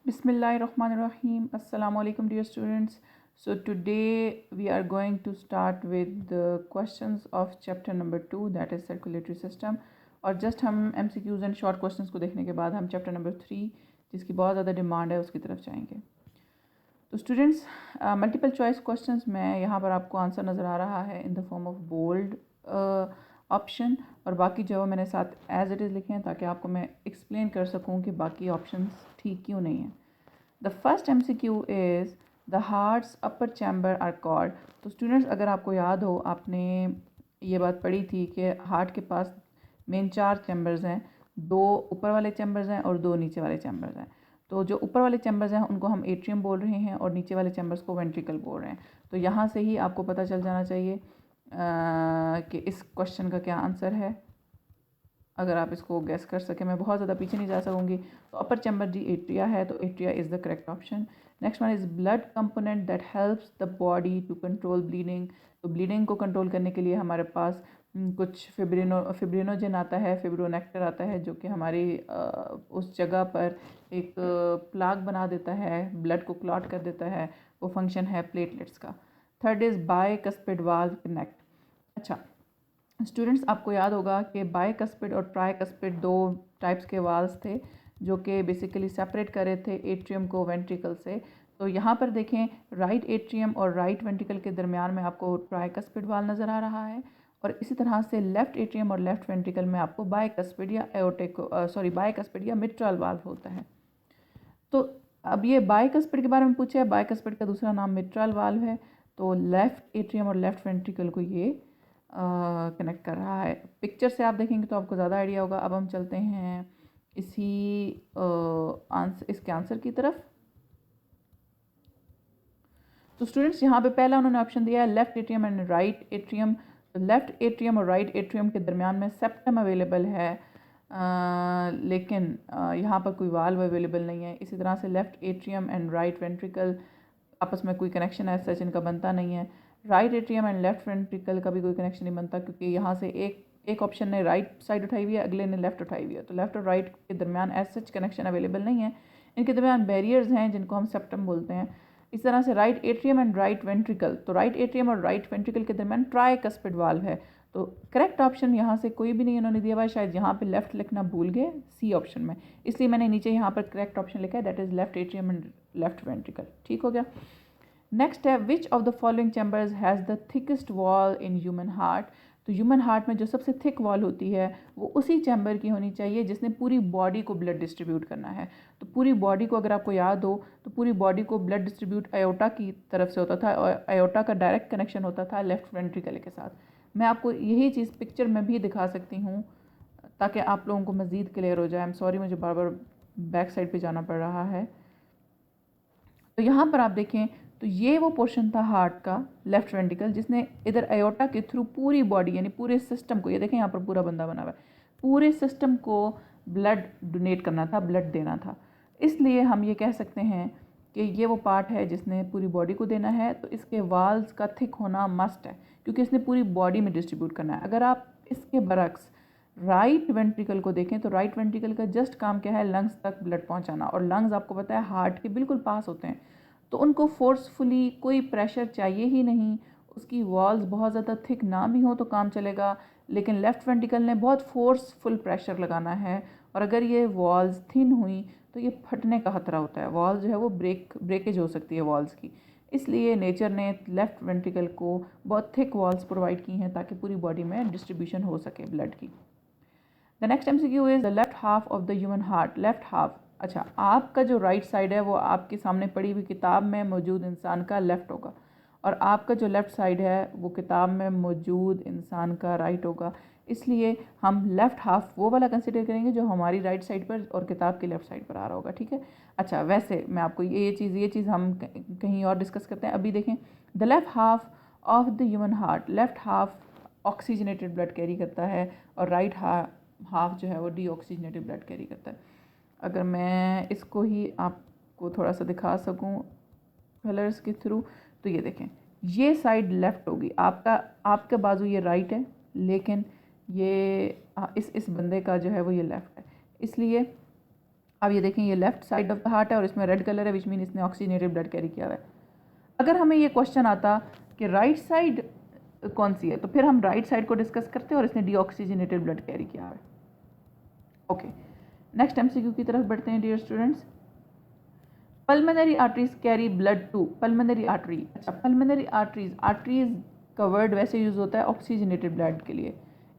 Bismillahirrahmanirrahim. Assalamu alaikum dear students. So today we are going to start with the questions of chapter number 2, that is circulatory system. और just हम MCQs and short questions को देखने के बाद हम chapter number 3 जिसकी बहुत ज़्यादा डिमांड है उसकी तरफ जाएंगे. तो स्टूडेंट्स मल्टीपल चॉइस क्वेश्चंस में यहाँ पर आपको आंसर नज़र आ रहा है in the form of bold option, और बाकी जो मैंने साथ एज इट इज़ लिखे हैं ताकि आपको मैं एक्सप्लेन कर सकूँ कि बाकी ऑप्शंस ठीक क्यों नहीं हैं. The first MCQ is the heart's upper chamber are called. तो स्टूडेंट्स अगर आपको याद हो, आपने ये बात पढ़ी थी कि हार्ट के पास मेन 4 चैम्बर्स हैं, 2 ऊपर वाले चैम्बर्स हैं और 2 नीचे वाले चैम्बर्स हैं. तो जो ऊपर वाले चैम्बर्स हैं उनको हम एट्रियम बोल रहे हैं और नीचे वाले चैम्बर्स को वेंट्रिकल बोल रहे हैं. तो यहाँ से ही आपको पता चल जाना चाहिए कि इस क्वेश्चन का क्या आंसर है. अगर आप इसको गैस कर सकें, मैं बहुत ज़्यादा पीछे नहीं जा सकूँगी. तो अपर चैम्बर जी एट्रिया है, तो atria is the correct option. Next one is blood component that helps the body to control bleeding. तो ब्लीडिंग को कंट्रोल करने के लिए हमारे पास कुछ फिब्रिनोजन आता है, फिब्रोनेक्टर आता है, जो कि हमारी उस जगह पर एक प्लाग बना देता है, ब्लड को क्लॉट कर देता है. वो फंक्शन है प्लेटलेट्स का. Third is bicuspid valve connect. अच्छा स्टूडेंट्स, आपको याद होगा कि बायकस्पिड और ट्राइकस्पिड 2 टाइप्स के वाल्व्स थे जो कि बेसिकली सेपरेट कर रहे थे एट्रियम को वेंट्रिकल से. तो यहाँ पर देखें, राइट एट्रियम और राइट वेंट्रिकल के दरमियान में आपको ट्राइकस्पिड वाल्व नज़र आ रहा है, और इसी तरह से लेफ़्ट एट्रियम और लेफ़्ट वेंट्रिकल में आपको बायकस्पिड या बायकस्पिड या मिट्रल वाल्व होता है. तो अब ये बायकस्पिड के बारे में पूछा है, बायकस्पिड का दूसरा नाम मिट्रल वाल्व है. तो लेफ़्ट एट्रियम और लेफ़्ट वेंट्रिकल को ये कनेक्ट कर रहा है. पिक्चर से आप देखेंगे तो आपको ज़्यादा आइडिया होगा. अब हम चलते हैं इसके आंसर की तरफ. तो स्टूडेंट्स यहाँ पे पहला उन्होंने ऑप्शन दिया है left atrium and right atrium. तो लेफ़्ट एट्रियम और राइट एट्रियम के दरमियान में सेप्टम अवेलेबल है, लेकिन यहाँ पर कोई वाल्व अवेलेबल नहीं है. इसी तरह से left atrium and right ventricle आपस में कोई कनेक्शन है सच इनका बनता नहीं है. Right atrium and left ventricle का भी कोई कनेक्शन नहीं बनता, क्योंकि यहाँ से एक ऑप्शन ने राइट साइड उठाई हुई है, अगले ने लेफ़्ट उठाई हुई है. तो लेफ़्ट और राइट के दरमियान एज सच कनेक्शन अवेलेबल नहीं है. इनके दरमियान बैरियर्स हैं जिनको हम सेप्टम बोलते हैं. इस तरह से right atrium and right ventricle, तो राइट एट्रियम और राइट वेंट्रिकल के दरमियान ट्राइकस्पिड वाल्व है. तो करेक्ट ऑप्शन यहाँ से कोई भी नहीं इन्होंने दिया हुआ है. शायद यहाँ पे लेफ़्ट लिखना भूल गए सी ऑप्शन में, इसलिए मैंने नीचे यहाँ पर करेक्ट ऑप्शन लिखा है, that is left atrium and left ventricle. ठीक हो गया. नेक्स्ट है which of the following chambers has the thickest wall in human heart. तो ह्यूमन हार्ट में जो सबसे थिक वॉल होती है वो उसी चैम्बर की होनी चाहिए जिसने पूरी बॉडी को ब्लड डिस्ट्रीब्यूट करना है. तो पूरी बॉडी को अगर आपको याद हो तो पूरी बॉडी को ब्लड डिस्ट्रीब्यूट आयोटा की तरफ से होता था, और आयोटा का डायरेक्ट कनेक्शन होता था लेफ़्ट वेंट्रिकल के साथ. मैं आपको यही चीज़ पिक्चर में भी दिखा सकती हूँ ताकि आप लोगों को मज़ीद क्लियर हो जाए. आई एम सॉरी, मुझे बार बार बैक साइड पे जाना पड़ रहा है. तो यहाँ पर आप देखें तो ये वो पोर्शन था हार्ट का लेफ़्ट वेंट्रिकल जिसने इधर आयोटा के थ्रू पूरी बॉडी यानी पूरे सिस्टम को, ये देखें यहाँ पर पूरा बंदा बना हुआ है, पूरे सिस्टम को ब्लड डोनेट करना था, ब्लड देना था. इसलिए हम ये कह सकते हैं कि ये वो पार्ट है जिसने पूरी बॉडी को देना है. तो इसके वाल्स का थिक होना मस्ट है क्योंकि इसने पूरी बॉडी में डिस्ट्रीब्यूट करना है. अगर आप इसके बरक्स राइट वेंट्रिकल को देखें तो राइट वेंट्रिकल का जस्ट काम क्या है, लंग्स तक ब्लड पहुंचाना, और लंग्स आपको पता है हार्ट के बिल्कुल पास होते हैं. तो उनको फोर्सफुली कोई प्रेशर चाहिए ही नहीं. उसकी वॉल्स बहुत ज़्यादा थिक ना भी हो तो काम चलेगा, लेकिन लेफ़्ट वेंट्रिकल ने बहुत फोर्सफुल प्रेशर लगाना है, और अगर ये वॉल्स थिन हुई तो ये फटने का खतरा होता है. वॉल्स जो है वो ब्रेकेज हो सकती है वॉल्स की. इसलिए नेचर ने लेफ़्ट वेंट्रिकल को बहुत थिक वॉल्स प्रोवाइड की हैं ताकि पूरी बॉडी में डिस्ट्रीब्यूशन हो सके ब्लड की. The next MCQ is the left half of the human heart. Left half, अच्छा आपका जो राइट साइड है वो आपके सामने पड़ी हुई किताब में मौजूद इंसान का लेफ़्ट होगा, और आपका जो लेफ़्ट साइड है वो किताब में मौजूद इंसान का राइट होगा. इसलिए हम लेफ़्ट हाफ वो वाला कंसिडर करेंगे जो हमारी राइट साइड पर और किताब के लेफ़्ट साइड पर आ रहा होगा. ठीक है. अच्छा वैसे मैं आपको ये चीज़ हम कहीं और डिस्कस करते हैं. अभी देखें, the left half of the human heart, left half oxygenated blood carry करता है और राइट हाफ जो है वो डीऑक्सीजनेटेड ब्लड कैरी करता है. अगर मैं इसको ही आपको थोड़ा सा दिखा सकूं कलर्स के थ्रू, तो ये देखें, ये साइड लेफ़्ट होगी, आपका बाजू ये राइट है, लेकिन ये इस बंदे का जो है वो ये लेफ़्ट है. इसलिए अब ये देखें, ये left side of the heart है और इसमें रेड कलर है, विच मीन इसने ऑक्सीजनेटेड ब्लड कैरी किया हुआ है। अगर हमें ये क्वेश्चन आता कि राइट साइड कौन सी है, तो फिर हम राइट साइड को डिस्कस करते हैं और इसने डीऑक्सीजनेटेड ब्लड कैरी किया है। ओके, नेक्स्ट एमसीक्यू की तरफ बढ़ते हैं dear students. Pulmonary arteries carry blood to pulmonary artery. अच्छा, पल्मोनरी आर्टरीज का वर्ड वैसे यूज़ होता है ऑक्सीजनेटेड ब्लड के लिए,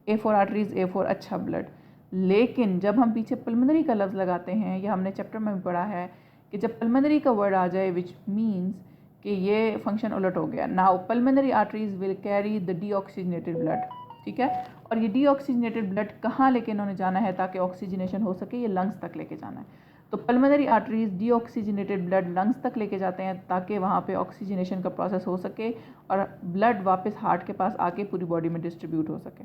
A for arteries, A for अच्छा ब्लड। लेकिन जब हम पीछे पल्मोनरी का लफ्ज़ लगाते हैं, यह हमने चैप्टर में भी पढ़ा है कि जब पल्मोनरी का वर्ड आ जाए विच मीन्स कि ये फंक्शन उलट हो गया। Now pulmonary arteries will carry the deoxygenated blood, ठीक है। और ये डीऑक्सीजनेटेड ब्लड कहाँ लेके इन्होंने जाना है ताकि ऑक्सीजनेशन हो सके, ये लंग्स तक लेके जाना है। तो pulmonary arteries deoxygenated blood lungs तक लेके जाते हैं ताकि वहाँ पे ऑक्सीजनेशन का प्रोसेस हो सके और ब्लड वापस हार्ट के पास आके पूरी बॉडी में डिस्ट्रीब्यूट हो सके।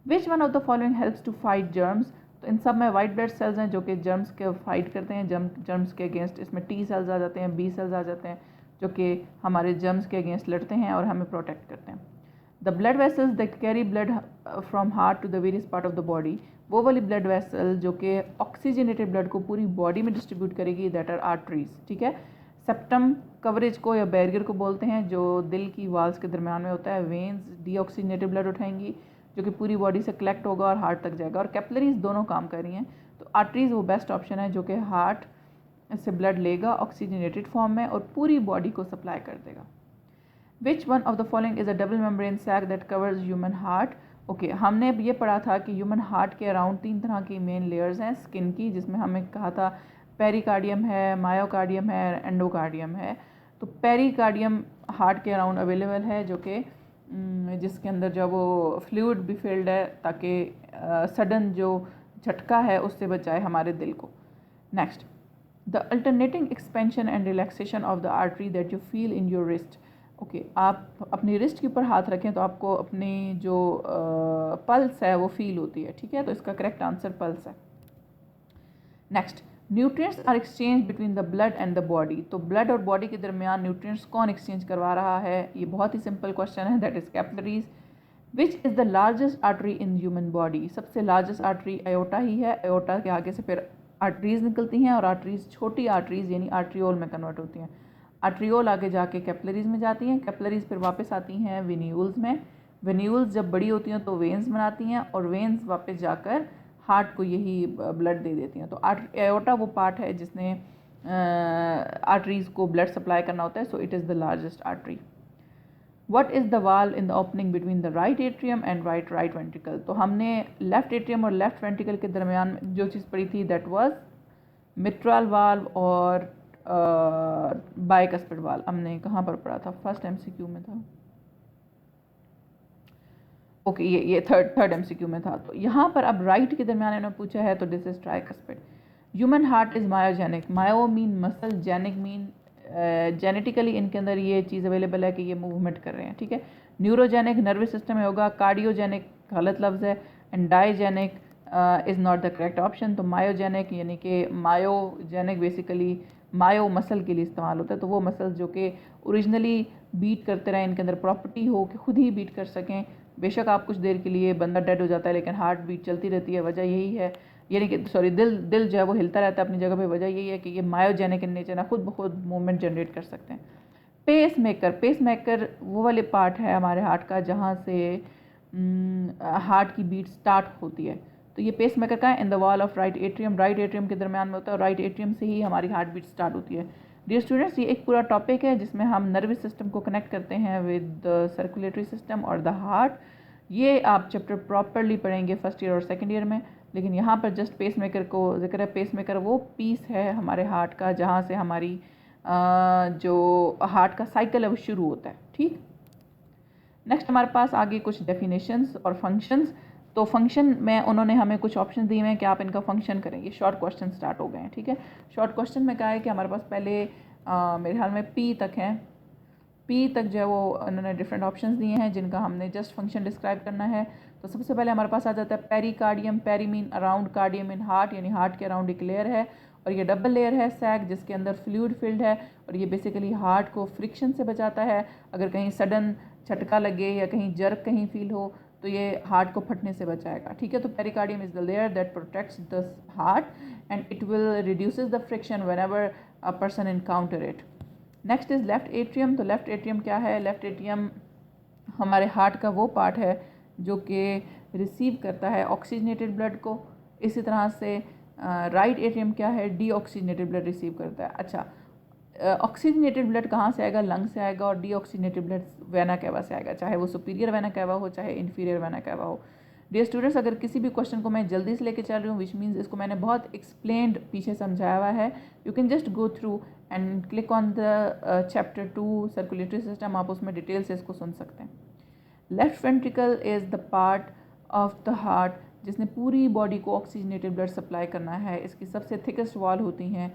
Which one of the following helps to fight germs. तो इन सब में वाइट ब्लड सेल्स हैं जो कि जर्म्स के फाइट करते हैं, जर्म्स के अगेंस्ट। इसमें टी सेल्स आ जाते हैं, बी सेल्स आ जाते हैं जो कि हमारे जर्म्स के अगेंस्ट लड़ते हैं और हमें प्रोटेक्ट करते हैं। The blood vessels that carry blood from heart to the various part of the body, वो वाली ब्लड वेसल जो कि ऑक्सीजनेटेड ब्लड को पूरी बॉडी में डिस्ट्रीब्यूट करेगी, दैट आर आर्टरीज, ठीक है। सेप्टम कवरेज को या बैरियर को बोलते हैं जो दिल की वाल्स के दरमियान में होता है। वेन्स डीऑक्सीजनेटेड ब्लड उठाएंगी जो कि पूरी बॉडी से कलेक्ट होगा और हार्ट तक जाएगा, और कैपिलरीज दोनों काम कर रही हैं। तो आर्टरीज वो बेस्ट ऑप्शन है जो कि हार्ट से ब्लड लेगा ऑक्सीजनेटेड फॉर्म में और पूरी बॉडी को सप्लाई कर देगा। Which one of the following is a double membrane sac that covers human heart. Okay, हमने ये पढ़ा था कि ह्यूमन हार्ट के अराउंड 3 तरह की मेन लेयर्स हैं स्किन की, जिसमें हमें कहा था पेरिकार्डियम है, मायोकार्डियम है, एंडोकार्डियम है। तो पेरिकार्डियम हार्ट के अराउंड अवेलेबल है जो कि जिसके अंदर जो वो फ्लूइड भी फिल्ड है ताकि सडन जो झटका है उससे बचाए हमारे दिल को। Next, the alternating expansion and relaxation of the artery that you feel in your wrist. Okay, आप अपनी रिस्ट के ऊपर हाथ रखें तो आपको अपनी जो पल्स है वो फील होती है, ठीक है। तो इसका करेक्ट आंसर पल्स है। Next, nutrients are exchange between the blood and the body. तो ब्लड और बॉडी के दरमियान न्यूट्रिएंट्स कौन एक्सचेंज करवा रहा है, ये बहुत ही सिंपल क्वेश्चन है, that is capillaries. Which is the largest artery in human body. सबसे लार्जेस्ट आर्टरी अयोटा ही है। अयोटा के आगे से फिर आर्टरीज निकलती हैं और आर्टरीज छोटी आर्टरीज यानी आर्ट्रियोल में कन्वर्ट होती हैं। आर्ट्रियोल आगे जाके कैपिलरीज में जाती हैं, कैपिलरीज फिर वापस आती हैं वेन्यूल्स में। वेन्यूल्स जब बड़ी होती हैं तो वेन्स बनाती हैं और वेन्स वापस जाकर हार्ट को यही ब्लड दे देती हैं। तो एओर्टा वो पार्ट है जिसने आर्टरीज को ब्लड सप्लाई करना होता है। So it is the largest artery. What is the valve in the opening between the right atrium and right ventricle. तो हमने लेफ्ट एट्रियम और लेफ्ट वेंट्रिकल के दरमियान जो चीज़ पढ़ी थी दैट वाज मिट्रल वाल्व और बाइकस्पिड वाल्व। हमने कहाँ पर पढ़ा था, फर्स्ट एमसीक्यू में था। ओके, ये थर्ड एमसीक्यू में था। तो यहाँ पर अब राइट के दरमियान इन्होंने पूछा है, तो this is tricuspid. Human heart is myogenic. Myo mean muscle, genic mean genetically इनके अंदर ये चीज़ अवेलेबल है कि ये मूवमेंट कर रहे हैं, ठीक है। न्यूरोजेनिक नर्वस सिस्टम में होगा, कार्डियोजेनिक गलत लफ्ज़ है, and digenic is not the correct option. तो मायोजेनिक यानी कि मायोजेनिक बेसिकली मायो मसल के लिए इस्तेमाल होता है। तो वो मसल जो कि ओरिजिनली बीट करते रहें, इनके अंदर प्रॉपर्टी हो कि खुद ही बीट कर सकें। बेशक आप कुछ देर के लिए बंदा डेड हो जाता है लेकिन हार्ट बीट चलती रहती है, वजह यही है, यानी कि सॉरी दिल जो है वो हिलता रहता है अपनी जगह पे, वजह यही है कि ये मायोजेनिक इन नेचर है, खुद ब खुद मूवमेंट जनरेट कर सकते हैं। पेस मेकर वो वाले पार्ट है हमारे हार्ट का जहाँ से हार्ट की बीट स्टार्ट होती है। तो ये पेस मेकर का है in the wall of right atrium. Right atrium के दरमियान में होता है और राइट एट्रियम से ही हमारी हार्ट बीट स्टार्ट होती है। डियर स्टूडेंट्स, ये एक पूरा टॉपिक है जिसमें हम नर्वस सिस्टम को कनेक्ट करते हैं विद सर्कुलेटरी सिस्टम और द हार्ट। ये आप चैप्टर प्रॉपरली पढ़ेंगे फर्स्ट ईयर और सेकंड ईयर में, लेकिन यहाँ पर जस्ट पेस मेकर को जिक्र है। पेस मेकर वो पीस है हमारे हार्ट का जहाँ से हमारी जो हार्ट का साइकिल है वो शुरू होता है, ठीक। नेक्स्ट हमारे पास आगे कुछ डेफिनेशंस और फंक्शंस। तो फंक्शन में उन्होंने हमें कुछ ऑप्शन दिए हैं कि आप इनका फंक्शन करेंगे। शॉर्ट क्वेश्चन स्टार्ट हो गए हैं, ठीक है। शॉर्ट क्वेश्चन में कहा है कि हमारे पास पहले मेरे ख्याल में पी तक हैं, पी तक जो है वो उन्होंने डिफरेंट ऑप्शंस दिए हैं जिनका हमने जस्ट फंक्शन डिस्क्राइब करना है। तो सबसे पहले हमारे पास आ जाता है pericardium. Peri mean around, cardium in heart, यानी हार्ट के अराउंड एक लेयर है और ये डबल लेयर है सैक जिसके अंदर फ्लूइड फिल्ड है और ये बेसिकली हार्ट को फ्रिक्शन से बचाता है। अगर कहीं सडन झटका लगे या कहीं जर्क कहीं फील हो तो ये हार्ट को फटने से बचाएगा, ठीक है। तो pericardium is the layer that protects the heart and it will reduces the friction whenever a person encounter it. Next is left atrium. तो लेफ़्ट एट्रियम क्या है? लेफ़्ट एट्रियम हमारे हार्ट का वो पार्ट है जो कि रिसीव करता है ऑक्सीजनेटेड ब्लड को। इसी तरह से राइट एट्रियम क्या है? डीऑक्सीजनेटेड ब्लड रिसीव करता है। अच्छा, ऑक्सीजनेटेड ब्लड कहाँ से आएगा? लंग से आएगा, और डीऑक्सीजनेटेड ब्लड वेना कैवा से आएगा, चाहे वो सुपीरियर वेना कैवा हो चाहे इन्फीरियर वेना कैवा हो। डियर स्टूडेंट्स, अगर किसी भी क्वेश्चन को मैं जल्दी से लेके चल रही हूँ, विच मीन्स इसको मैंने बहुत एक्सप्लेन्ड पीछे समझाया हुआ है, you can just go through and click on the chapter 2 circulatory system, आप उसमें डिटेल से इसको सुन सकते हैं। Left ventricle is the part of the heart जिसने पूरी बॉडी को ऑक्सीजनेटेड ब्लड सप्लाई करना है। इसकी सबसे थिकेस्ट वॉल होती हैं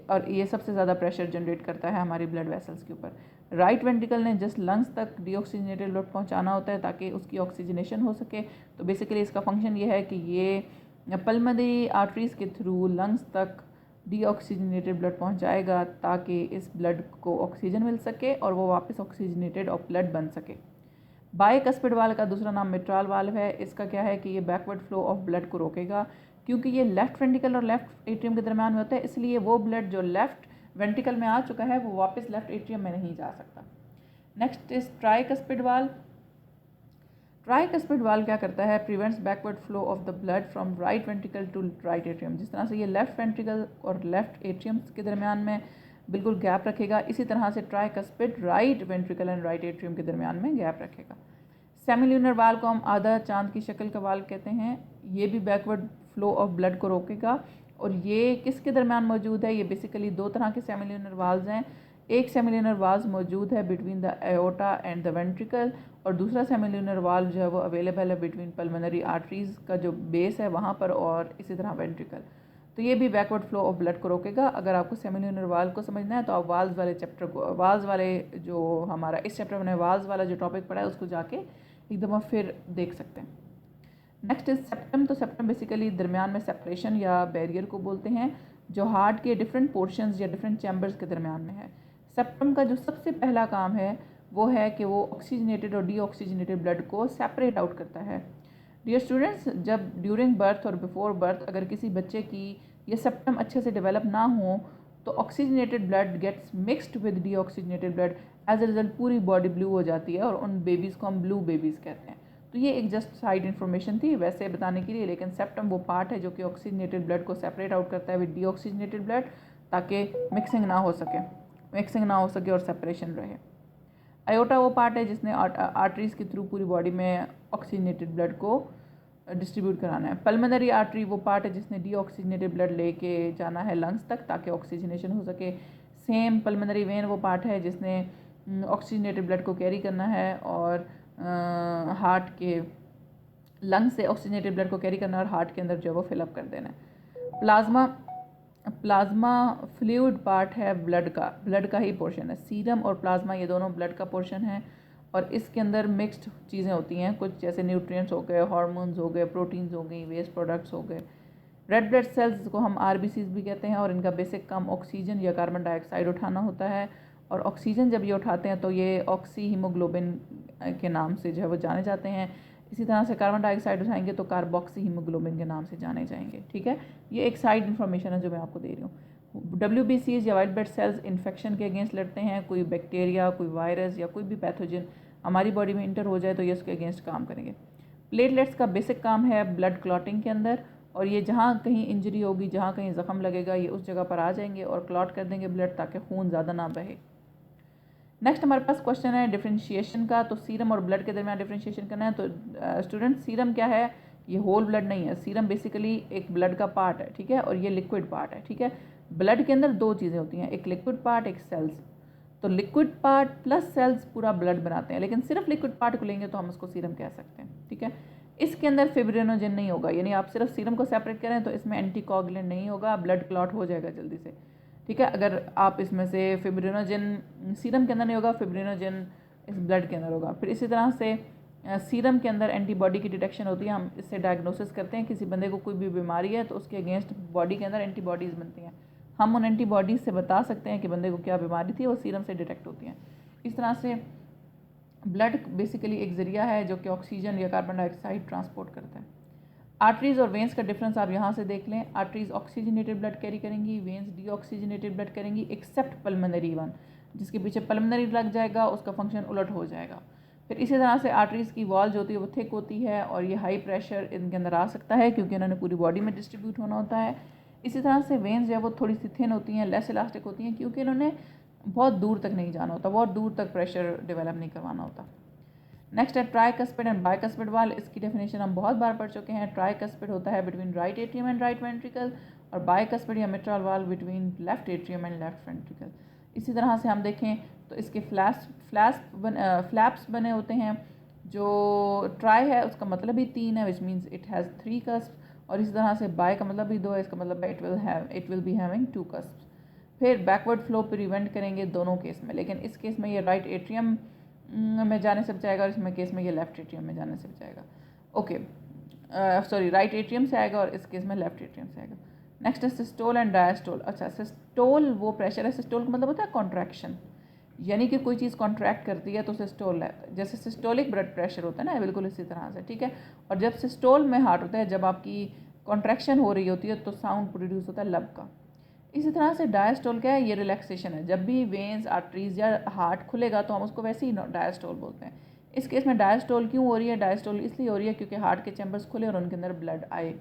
और ये सबसे ज़्यादा प्रेशर जनरेट करता है हमारी ब्लड वेसल्स के ऊपर। राइट वेंट्रिकल ने जस्ट लंग्स तक डीऑक्सीजनेटेड ब्लड पहुंचाना होता है ताकि उसकी ऑक्सीजनेशन हो सके। तो बेसिकली इसका फंक्शन ये है कि ये पल्मोनरी आर्टरीज़ के थ्रू लंग्स तक डीऑक्सीजनेटेड ब्लड पहुंचाएगा ताकि इस ब्लड को ऑक्सीजन मिल सके और वो वापस ऑक्सीजनेटेड ब्लड बन सके। बाइकस्पिड वाल्व का दूसरा नाम मिट्राल वाल्व है। इसका क्या है कि ये बैकवर्ड फ्लो ऑफ ब्लड को रोकेगा, क्योंकि ये लेफ्ट वेंट्रिकल और लेफ्ट एट्रियम के दरम्यान में होता है, इसलिए वो ब्लड जो लेफ्ट वेंट्रिकल में आ चुका है वो वापस लेफ्ट एट्रियम में नहीं जा सकता। Next is tricuspid valve. Tricuspid valve क्या करता है? Prevents backward flow of the blood from right ventricle to right atrium. जिस तरह से ये लेफ्ट वेंट्रिकल और लेफ्ट एट्रियम के दरम्यान में बिल्कुल गैप रखेगा, इसी तरह से tricuspid right ventricle and right atrium के दरम्यान में गैप रखेगा। सेमिल्यूनर वाल्व को हम आधा चांद की शक्ल का वाल्व कहते हैं। ये भी बैकवर्ड फ्लो ऑफ ब्लड को रोकेगा, और ये किसके दरम्यान मौजूद है? ये बेसिकली दो तरह के सेमिल्यूनर वाल्व्स हैं। एक सेमिल्यूनर वाल्व मौजूद है between the aorta and the ventricle, और दूसरा सेमिल्यूनर वाल्व जो है वो अवेलेबल है बिटवीन पल्मोनरी आर्टरीज़ का जो बेस है वहाँ पर, और इसी तरह वेंट्रिकल। तो ये भी बैकवर्ड फ्लो ऑफ ब्लड को रोकेगा। अगर आपको सेमिल्यूनर वाल्व को समझना है तो आप वाल्व्स वाले चैप्टर को, वाल्व्स वाले जो हमारा इस चैप्टर में वाल्व्स वाला जो टॉपिक पढ़ा है उसको जाके एक दफ़ा फिर देख सकते हैं। Next is septum. तो सेप्टम बेसिकली दरमियान में सेपरेशन या बैरियर को बोलते हैं, जो हार्ट के डिफरेंट पोर्शंस या डिफरेंट चैम्बर्स के दरमियान में है। सेप्टम का जो सबसे पहला काम है वो है कि वो ऑक्सीजनेटेड और डीऑक्सीजनेटेड ब्लड को सेपरेट आउट करता है। डियर स्टूडेंट्स, जब ड्यूरिंग बर्थ और बिफोर बर्थ अगर किसी बच्चे की ये सेप्टम अच्छे से डेवलप ना हो तो oxygenated blood gets mixed with deoxygenated blood, as a result पूरी बॉडी ब्लू हो जाती है और उन बेबीज़ को हम ब्लू बेबीज़ कहते हैं। तो ये एक जस्ट साइड इन्फॉर्मेशन थी वैसे बताने के लिए, लेकिन सेप्टम वो पार्ट है जो कि ऑक्सीजनेटेड ब्लड को सेपरेट आउट करता है विद डीऑक्सीजनेटेड ब्लड, ताकि मिक्सिंग ना हो सके और सेपरेशन रहे। आयोटा वो पार्ट है जिसने आर्टरीज़ के थ्रू पूरी बॉडी में ऑक्सीजनेटेड ब्लड को डिस्ट्रीब्यूट कराना है। पल्मोनरी आर्टरी वो पार्ट है जिसने डीऑक्सीजनेटेड ब्लड लेके जाना है लंग्स तक ताकि ऑक्सीजनेशन हो सके। सेम पल्मोनरी वेन वो पार्ट है जिसने ऑक्सीजनेटेड ब्लड को कैरी करना है और हार्ट के लंग्स से ऑक्सीजनेटेड ब्लड को कैरी करना है और हार्ट के अंदर जो है वो फिलअप कर देना है। प्लाज्मा फ्लूइड पार्ट है ब्लड का ही पोर्शन है। सीरम और प्लाज्मा ये दोनों ब्लड का पोर्शन है और इसके अंदर मिक्स्ड चीज़ें होती हैं, कुछ जैसे न्यूट्रिएंट्स हो गए, हार्मोन्स हो गए, प्रोटीन्स हो गई, वेस्ट प्रोडक्ट्स हो गए। रेड ब्लड सेल्स को हम आरबीसीज भी कहते हैं और इनका बेसिक काम ऑक्सीजन या कार्बन डाइऑक्साइड उठाना होता है, और ऑक्सीजन जब ये उठाते हैं तो ये ऑक्सी हीमोग्लोबिन के नाम से जो है वो जाने जाते हैं। इसी तरह से कार्बन डाइऑक्साइड उठाएंगे तो कार्बोक्सी हीमोग्लोबिन के नाम से जाने जाएंगे। ठीक है, ये एक साइड इन्फॉर्मेशन है जो मैं आपको दे रही हूँ। WBCs या वाइट ब्लड सेल्स इन्फेक्शन के अगेंस्ट लड़ते हैं। कोई बैक्टीरिया, कोई वायरस या कोई भी पैथोजन हमारी बॉडी में इंटर हो जाए तो ये उसके अगेंस्ट काम करेंगे। प्लेटलेट्स का बेसिक काम है ब्लड क्लॉटिंग के अंदर, और ये जहाँ कहीं इंजरी होगी, जहाँ कहीं ज़ख्म लगेगा, ये उस जगह पर आ जाएंगे और क्लॉट कर देंगे ब्लड ताकि खून ज़्यादा ना बहे। नेक्स्ट हमारे पास क्वेश्चन है डिफरेंशिएशन का। तो सीरम और ब्लड के दरमियान डिफरेंशिएशन करना है। तो स्टूडेंट, सीरम क्या है? ये होल ब्लड नहीं है। सीरम बेसिकली एक ब्लड का पार्ट है, ठीक है, और ये लिक्विड पार्ट है। ठीक है, ब्लड के अंदर दो चीज़ें होती हैं, एक लिक्विड पार्ट, एक सेल्स। तो लिक्विड पार्ट प्लस सेल्स पूरा ब्लड बनाते हैं, लेकिन सिर्फ लिक्विड पार्ट को लेंगे तो हम उसको सीरम कह सकते हैं। ठीक है, इसके अंदर फिब्रिनोजन नहीं होगा, यानी आप सिर्फ सीरम को सेपरेट करें तो इसमें एंटीकोगुलेंट नहीं होगा, ब्लड क्लॉट हो जाएगा जल्दी से। ठीक है, अगर आप इसमें से फिब्रिनोजन सीरम के अंदर नहीं होगा, फिब्रिनोजन इस ब्लड के अंदर होगा। फिर इसी तरह से सीरम के अंदर एंटीबॉडी की डिटेक्शन होती है। हम इससे डायग्नोसिस करते हैं किसी बंदे को कोई भी बीमारी है तो उसके अगेंस्ट बॉडी के अंदर एंटीबॉडीज़ बनती हैं। हम उन एंटीबॉडीज़ से बता सकते हैं कि बंदे को क्या बीमारी थी, वो सीरम से डिटेक्ट होती हैं। इस तरह से ब्लड बेसिकली एक ज़रिया है जो कि ऑक्सीजन या कार्बन डाइऑक्साइड ट्रांसपोर्ट करता है। आर्टरीज और वेंस का डिफरेंस आप यहाँ से देख लें। आर्टरीज ऑक्सीजनेटेड ब्लड कैरी करेंगी, वेंस डीऑक्सीजनेटेड ब्लड करेंगी, एक्सेप्ट पल्मोनरी वन, जिसके पीछे पल्मोनरी लग जाएगा उसका फंक्शन उलट हो जाएगा। फिर इसी तरह से आर्टरीज़ की वॉल जो होती है वो थिक होती है और ये हाई प्रेशर इनके अंदर आ सकता है क्योंकि इन्होंने पूरी बॉडी में डिस्ट्रीब्यूट होना होता है। इसी तरह से वेंस जो है वो थोड़ी सी थिन होती हैं, लेस इलास्टिक होती हैं क्योंकि इन्होंने बहुत दूर तक नहीं जाना होता, बहुत दूर तक प्रेशर डेवलप नहीं करवाना होता। नेक्स्ट है ट्राइकस्पिड एंड बाइकस्पिड वाल। इसकी डेफिनेशन हम बहुत बार पढ़ चुके हैं। ट्राइकस्पिड होता है between right atrium and right ventricle, और बाइकस्पिड या मिट्रल वाल between left atrium and left ventricle. इसी तरह से हम देखें तो इसके फ्लैप्स बने होते हैं। जो ट्राई है उसका मतलब भी 3 है, which means it has 3 cusp, और इसी तरह से बाय का मतलब भी 2 है, इसका मतलब है it will be having 2 cusp. फिर बैकवर्ड फ्लो प्रिवेंट करेंगे दोनों केस में, लेकिन इस केस में ये राइट एट्रियम में जाने से बचाएगा और इसमें केस में ये लेफ्ट एट्रियम में जाने से बचाएगा। ओके, सॉरी, राइट एट्रियम से आएगा और इस केस में लेफ्ट एट्रियम से आएगा। नेक्स्ट है सिस्टोल एंड डायस्टोल। अच्छा, सिस्टोल वो प्रेशर है, सिस्टोल का मतलब होता है कॉन्ट्रैक्शन, यानी कि कोई चीज़ कॉन्ट्रैक्ट करती है तो सिस्टोल है। जैसे सिस्टोलिक ब्लड प्रेशर होता है ना, बिल्कुल इसी तरह से, ठीक है। और जब सिस्टोल में हार्ट होता है, जब आपकी कॉन्ट्रैक्शन हो रही होती है तो साउंड प्रोड्यूस होता है लब का। इसी तरह से डायस्टोल क्या है, ये रिलैक्सेशन है। जब भी वेंस, आर्टरीज या हार्ट खुलेगा तो हम उसको वैसे ही डायस्टोल बोलते हैं। इस केस में डायस्टोल क्यों हो रही है? डायस्टोल इसलिए हो रही है क्योंकि हार्ट के चैम्बर्स खुले और उनके अंदर ब्लड आए,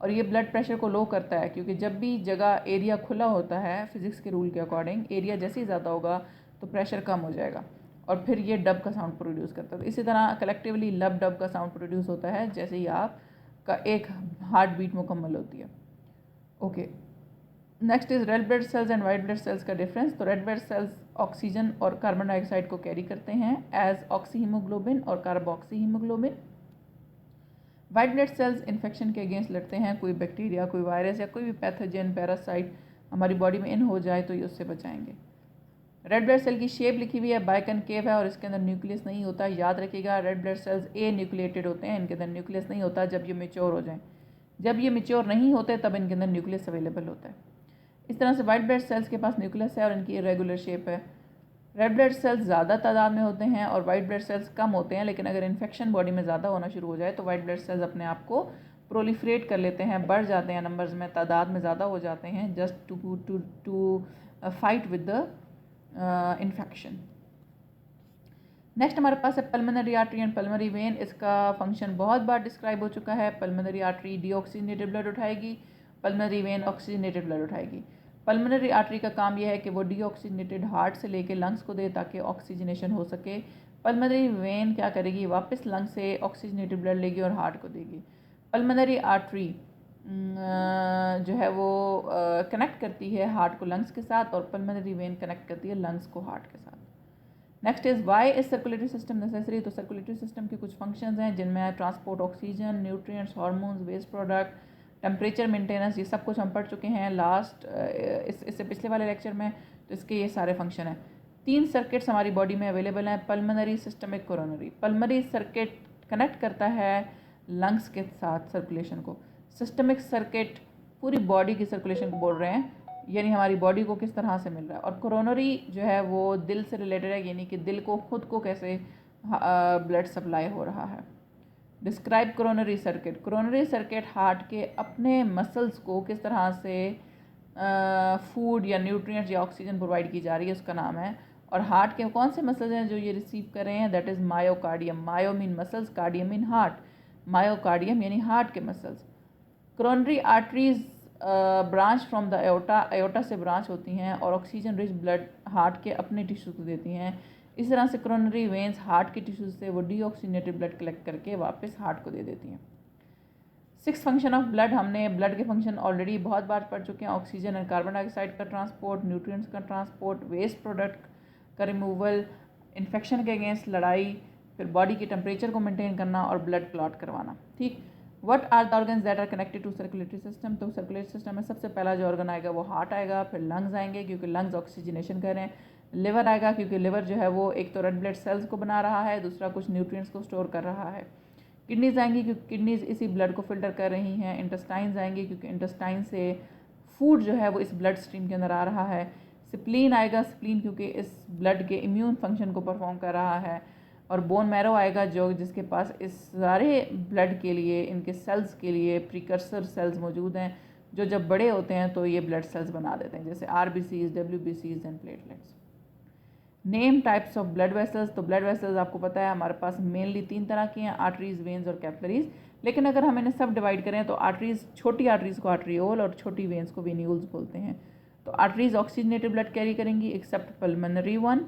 और ये ब्लड प्रेशर को लो करता है क्योंकि जब भी जगह एरिया खुला होता है, फिजिक्स के रूल के अकॉर्डिंग एरिया जैसे ही ज़्यादा होगा तो प्रेशर कम हो जाएगा और फिर ये डब का साउंड प्रोड्यूस करता है। इसी तरह कलेक्टिवली लब डब का साउंड प्रोड्यूस होता है जैसे ही आपका एक हार्ट बीट मुकम्मल होती है। Okay, next is red blood sales and white blood cells का डिफरेंस। तो रेड ब्लड सेल्स ऑक्सीजन और कार्बन डाइऑक्साइड को कैरी करते हैं एज ऑक्सी हीमोग्लोबिन और carboxy haemoglobin. White blood cells infection के अगेंस्ट लड़ते हैं, कोई बैक्टीरिया, कोई वायरस या कोई भी पैथोजन पैरासाइट हमारी बॉडी में इन हो जाए तो ये उससे बचाएंगे। रेड ब्लड सेल की शेप लिखी हुई है, बाइकनकेव है और इसके अंदर न्यूक्लियस नहीं होता। याद रखिएगा, रेड ब्लड सेल्स ए न्यूक्लिएटेड होते हैं, इनके अंदर न्यूक्लियस नहीं होता जब ये मेच्योर हो जाएं। जब ये मेच्योर नहीं होते तब इनके अंदर न्यूक्लियस अवेलेबल होता है। इस तरह से वाइट ब्लड सेल्स के पास न्यूक्लियस है और इनकी इरेगुलर शेप है। रेड ब्लड सेल्स ज़्यादा तादाद में होते हैं और वाइट ब्लड सेल्स कम होते हैं, लेकिन अगर इन्फेक्शन बॉडी में ज़्यादा होना शुरू हो जाए तो वाइट ब्लड सेल्स अपने आप को प्रोलिफरेट कर लेते हैं, बढ़ जाते हैं नंबर्स में, तादाद में ज़्यादा हो जाते हैं, just to fight with the infection. Next हमारे पास है pulmonary artery and pulmonary vein. इसका फंक्शन बहुत बार डिस्क्राइब हो चुका है। पल्मोनरी आर्टरी डीऑक्सीजनेटेड ब्लड उठाएगी, पल्मोनरी वेन ऑक्सीजनेटेड ब्लड उठाएगी। पल्मोनरी आर्टरी का काम यह है कि वो डीऑक्सीजनेटेड हार्ट से लेके लंग्स को दे ताकि ऑक्सीजनेशन हो सके। पल्मोनरी वेन क्या करेगी, वापस लंग्स से ऑक्सीजनेटेड ब्लड लेगी और हार्ट को देगी। पल्मोनरी आर्टरी जो है वो कनेक्ट करती है हार्ट को लंग्स के साथ और पल्मोनरी वेन कनेक्ट करती है लंग्स को हार्ट के साथ। Next is why is circulatory system necessary. तो सर्कुलेटरी सिस्टम के कुछ फंक्शंस हैं जिनमें transport oxygen, nutrients, hormones, waste product, temperature maintenance, ये सब कुछ हम पढ़ चुके हैं इससे पिछले वाले लेक्चर में। तो इसके ये सारे फंक्शन हैं। 3 सर्किट्स हमारी बॉडी में अवेलेबल हैं, pulmonary, systemic, coronary. Pulmonary circuit connect करता है लंग्स के साथ सर्कुलेशन को। सिस्टमिक सर्किट पूरी बॉडी की सर्कुलेशन को बोल रहे हैं, यानी हमारी बॉडी को किस तरह से मिल रहा है। और कोरोनरी जो है वो दिल से रिलेटेड है, यानी कि दिल को खुद को कैसे ब्लड सप्लाई हो रहा है। Describe coronary circuit. Coronary circuit heart के अपने मसल्स को किस तरह से फूड या न्यूट्रिएंट्स या ऑक्सीजन प्रोवाइड की जा रही है, उसका नाम है। और हार्ट के कौन से मसल्स हैं जो ये रिसीव कर रहे हैं, that is myocardium. Myo mean muscles, cardium mean heart. Myocardium यानी हार्ट के muscles. Coronary arteries branch from the aorta, aorta से ब्रांच होती हैं और ऑक्सीजन रिच ब्लड हार्ट के अपने टिश्यूज को देती हैं। इस तरह से कोरोनरी वेंस हार्ट के टिश्यूज से वो डीऑक्सीजनेटेड ब्लड कलेक्ट करके वापस हार्ट को दे देती हैं। 6 फंक्शन ऑफ ब्लड, हमने ब्लड के फंक्शन ऑलरेडी बहुत बार पढ़ चुके हैं। ऑक्सीजन एंड कार्बन डाइऑक्साइड का ट्रांसपोर्ट, न्यूट्रिएंट्स का ट्रांसपोर्ट, वेस्ट प्रोडक्ट का रिमूवल, इन्फेक्शन के अगेंस्ट लड़ाई, फिर बॉडी के टेम्परेचर को मेंटेन करना और ब्लड क्लॉट करवाना। ठीक, what are the organs that are connected to circulatory system. तो सर्कुलेटरी सिस्टम में सबसे पहला जो ऑर्गन आएगा वो हार्ट आएगा, फिर लंग्स आएंगे क्योंकि लंग्स ऑक्सीजनेशन कर रहे हैं। लिवर आएगा क्योंकि लिवर जो है वो एक तो रेड ब्लड सेल्स को बना रहा है, दूसरा कुछ न्यूट्रिएंट्स को स्टोर कर रहा है। किडनीज आएंगी क्योंकि किडनीज इसी ब्लड को फिल्टर कर रही हैं। इंटेस्टाइन्स आएंगे क्योंकि इंटेस्टाइन से फूड जो है वो इस ब्लड स्ट्रीम के अंदर आ रहा है। स्प्लीन आएगा, स्प्लीन क्योंकि इस ब्लड के इम्यून फंक्शन को परफॉर्म कर रहा है। और बोन मैरो आएगा जो जिसके पास इस सारे ब्लड के लिए, इनके सेल्स के लिए प्रिकर्सर सेल्स मौजूद हैं जो जब बड़े होते हैं तो ये ब्लड सेल्स बना देते हैं, जैसे RBCs, WBCs and platelets. Name types of blood vessels. तो ब्लड वेसल्स आपको पता है हमारे पास मेनली 3 तरह की हैं, आर्टरीज, वेन्स और कैपिलरीज। लेकिन अगर हम इन्हें सब डिवाइड करें तो आर्टरीज, छोटी आर्टरीज को आर्ट्रियोल और छोटी वेन्स को वेन्यूल्स बोलते हैं। तो आर्टरीज ऑक्सीजनेटेड ब्लड कैरी करेंगी accept pulmonary one,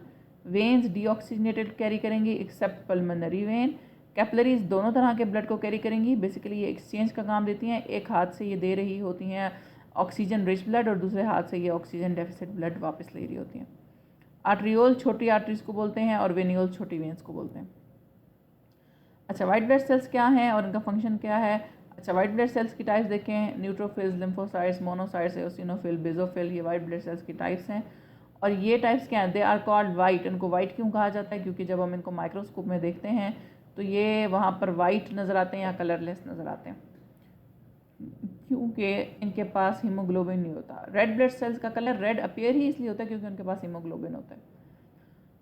veins deoxygenated carry करेंगी एक्सेप्ट पल्मोनरी वेन, कैपिलरीज दोनों तरह के ब्लड को कैरी करेंगी। बेसिकली ये एक्सचेंज का काम देती हैं, एक हाथ से ये दे रही होती हैं ऑक्सीजन रिच ब्लड और दूसरे हाथ से ये ऑक्सीजन डेफिसिट ब्लड वापस ले रही होती हैं। आर्ट्रियोल छोटी आर्टरीज को बोलते हैं और वेन्यूल छोटी वेन्स को बोलते हैं। अच्छा, वाइट ब्लड सेल्स क्या हैं और इनका फंक्शन क्या है? अच्छा, वाइट ब्लड सेल्स की टाइप्स देखें, neutrophils, lymphocytes, monocytes, eosinophil, basophil, ये वाइट ब्लड सेल्स की टाइप्स हैं। और ये टाइप्स क्या हैं? They are called white. इनको वाइट क्यों कहा जाता है? क्योंकि जब हम इनको माइक्रोस्कोप में देखते हैं तो ये वहाँ पर वाइट नज़र आते हैं या कलरलेस नज़र आते हैं, क्योंकि इनके पास हीमोग्लोबिन नहीं होता। रेड ब्लड सेल्स का कलर रेड अपीयर ही इसलिए होता है क्योंकि उनके पास हीमोग्लोबिन होता है।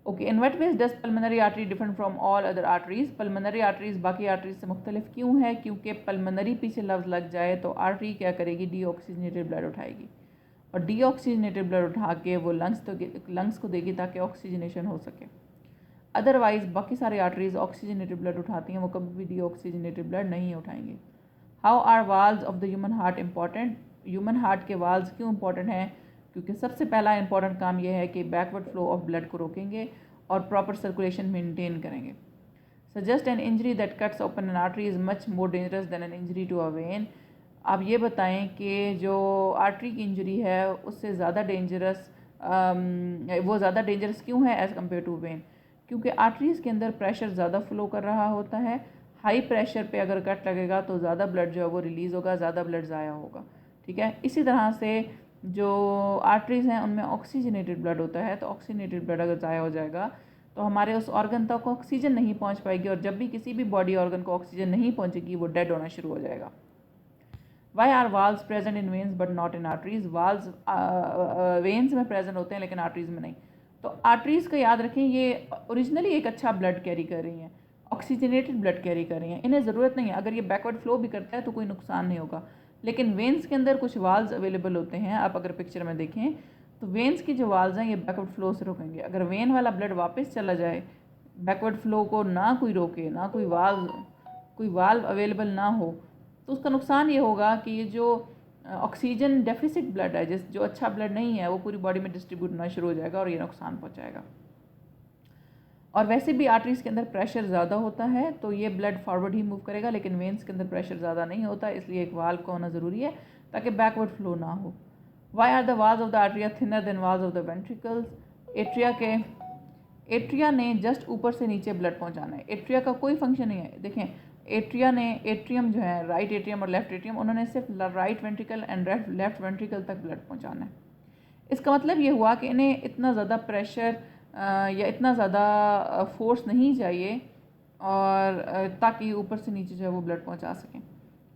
Okay, in what ways does pulmonary artery different from all other arteries? Pulmonary arteries बाकी आर्टरीज से मुख्तलिफ क्यों है? क्योंकि पल्मोनरी पीछे लफ्ज़ लग जाए तो आर्टरी क्या करेगी? डीऑक्सीजनेटेड ब्लड उठाएगी और डीऑक्सीजनेटेड ब्लड उठा के वो लंग्स को देगी ताकि ऑक्सीजनेशन हो सके। अदरवाइज बाकी सारे आर्टरीज ऑक्सीजनेटेड ब्लड उठाती हैं, वो कभी भी डीऑक्सीजनेटेड ब्लड नहीं उठाएंगे। How are valves of the human heart important? Human heart के वाल्व्स क्यों इंपॉर्टेंट हैं? क्योंकि सबसे पहला इंपॉर्टेंट काम यह है कि बैकवर्ड फ्लो ऑफ ब्लड को रोकेंगे और प्रॉपर सर्कुलेशन मेंटेन करेंगे। Suggest an injury that cuts open an artery is much more dangerous than an injury to a vein. आप ये बताएं कि जो आर्टरी की इंजरी है उससे ज़्यादा डेंजरस, वो ज़्यादा डेंजरस क्यों है एज़ कम्पेयर टू वेन? क्योंकि आर्टरीज़ के अंदर प्रेशर ज़्यादा फ्लो कर रहा होता है। हाई प्रेशर पे अगर कट लगेगा तो ज़्यादा ब्लड जो है वो रिलीज़ होगा, ज़्यादा ब्लड ज़ाया होगा। ठीक है, इसी तरह से जो आर्टरीज़ हैं उनमें ऑक्सीजनेटेड ब्लड होता है, तो ऑक्सीजनेटेड ब्लड अगर ज़ाया हो जाएगा तो हमारे उस ऑर्गन तक ऑक्सीजन नहीं पहुंच पाएगी, और जब भी किसी भी बॉडी ऑर्गन को ऑक्सीजन नहीं पहुंचेगी वो डेड होना शुरू हो जाएगा। Why are valves present in veins but not in arteries? Valves veins में प्रेजेंट होते हैं लेकिन आर्टरीज में नहीं। तो आर्टरीज़ का याद रखें, ये ओरिजिनली एक अच्छा ब्लड कैरी कर रही हैं, ऑक्सीजनेटेड ब्लड कैरी कर रही हैं, इन्हें ज़रूरत नहीं है, अगर ये बैकवर्ड फ्लो भी करता है तो कोई नुकसान नहीं होगा। लेकिन वेन्स के अंदर कुछ वाल्व्स अवेलेबल होते हैं, आप अगर पिक्चर में देखें तो वेन्स की जो वाल्व्स हैं ये बैकवर्ड फ्लो से रोकेंगे। अगर वेन वाला ब्लड वापस चला जाए, बैकवर्ड फ्लो को ना कोई रोके, ना कोई वाल्व अवेलेबल ना हो, तो उसका नुकसान ये होगा कि ये जो ऑक्सीजन डेफिसिट ब्लड है, जो अच्छा ब्लड नहीं है, वो पूरी बॉडी में डिस्ट्रीब्यूट होना शुरू हो जाएगा और ये नुकसान पहुंचाएगा। और वैसे भी आर्टरीज़ के अंदर प्रेशर ज़्यादा होता है तो ये ब्लड फॉरवर्ड ही मूव करेगा, लेकिन वेन्स के अंदर प्रेशर ज़्यादा नहीं होता, इसलिए एक वाल्व का होना ज़रूरी है ताकि बैकवर्ड फ्लो ना हो। Why are the walls of the atria thinner than walls of the ventricles? Atria ने जस्ट ऊपर से नीचे ब्लड पहुँचाना है, एट्रिया का कोई फंक्शन नहीं है। देखें, एट्रियम जो है, राइट एट्रियम और लेफ्ट एट्रियम, उन्होंने सिर्फ right ventricle and left ventricle तक ब्लड पहुँचाना है। इसका मतलब ये हुआ कि इन्हें इतना ज़्यादा प्रेशर या इतना ज़्यादा फोर्स नहीं चाहिए और ताकि ऊपर से नीचे जो है वो ब्लड पहुंचा सकें।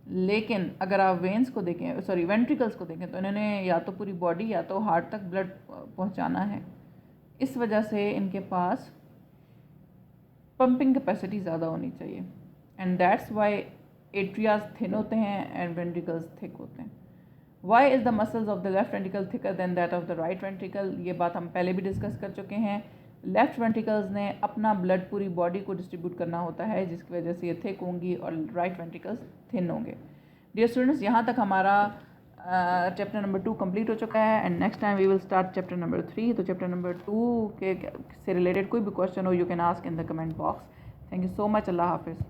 लेकिन अगर आप वेंस को देखें, वेंट्रिकल्स को देखें, तो इन्होंने या तो पूरी बॉडी या तो हार्ट तक ब्लड पहुंचाना है। इस वजह से इनके पास पंपिंग कैपेसिटी ज़्यादा होनी चाहिए, and that's why atrias thin होते हैं एंड वेंट्रिकल्स थिक होते हैं। Why is the muscles of the left ventricle thicker than that of the right ventricle? ये बात हम पहले भी डिस्कस कर चुके हैं। लेफ्ट वेंट्रिकल्स ने अपना ब्लड पूरी बॉडी को डिस्ट्रीब्यूट करना होता है, जिसकी वजह से ये थिक होंगी और राइट वेंट्रिकल्स थिन होंगे। डियर स्टूडेंट्स, यहाँ तक हमारा चैप्टर नंबर 2 कंप्लीट हो चुका है, and next time we will start chapter number 3। तो चैप्टर नंबर 2 के से रिलेटेड कोई भी क्वेश्चन हो, you can ask in the comment box. Thank you so much. अल्लाह हाफिज़।